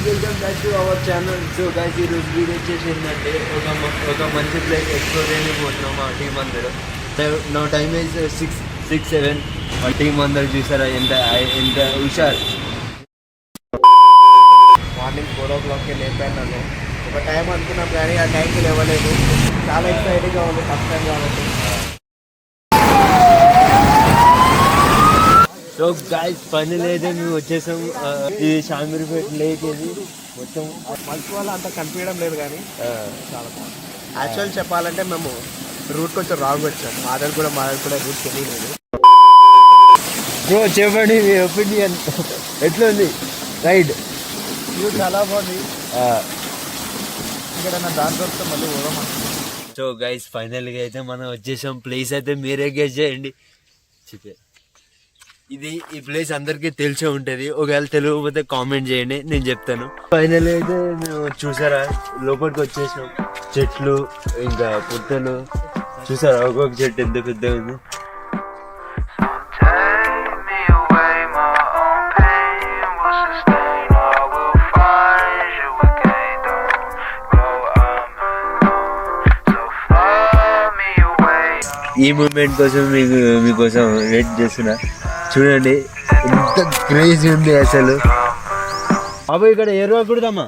Welcome back to our channel. So guys ఈరోజు video వచ్చేసి ఏంటంటే ఒక మంచి ప్లేస్ ఎక్స్ప్లోర్ చేయకపోతున్నాం మా టీం అందరూ. నా టైమ్ ఈజ్ 6-7. మా టీం అందరు చూసారా ఎంత హుషారు. మార్నింగ్ 4 o'clockకి లేపాను నన్ను. ఒక టైం అనుకున్నాం కానీ ఆ టైంకి లేవలేదు. చాలా ఎక్సైటింగ్గా ఉంది ఫస్ట్ టైం కాబట్టి. సో గైస్ ఫైనల్ అయితే మేము వచ్చేసాం. ఇది షామీర్పేట లేక్. ఇది మొత్తం మంచి వల్ల అంత కనిపించడం లేదు కానీ చాలా బాగుంది. యాక్చువల్ చెప్పాలంటే మేము రూట్ కొంచెం రాంగ్ వచ్చాం. మాది కూడా రూట్ తెలియలేదు. బ్రో చెప్పండి మీ ఒపీనియన్ ఎట్లుంది రైడ్? వ్యూ చాలా బాగుంది. ఇక్కడ నా దాని దొరికితే మళ్ళీ పోదాం. సో గైస్ ఫైనల్గా అయితే మనం వచ్చేసాం. ప్లేస్ అయితే మీరే గెస్ చేయండి. ఈ ప్లేస్ అందరికీ తెలిసే ఉంటుంది. ఒకవేళ తెలియకపోతే కామెంట్ చేయండి, నేను చెప్తాను. ఫైనల్ అయితే మేము చూసారా లోపలికి వచ్చేసాం. చెట్లు ఇంకా పుట్టలు చూసారా, ఒక్కొక్క చెట్టు ఎంత పెద్దగా ఉంది. ఈ మూమెంట్ కోసం మీకోసం వెయిట్ చేస్తున్నా. చూడండి ఎంత క్రేజీ ఉంది అసలు. బాబు ఇక్కడ ఎరువా కుడదామా?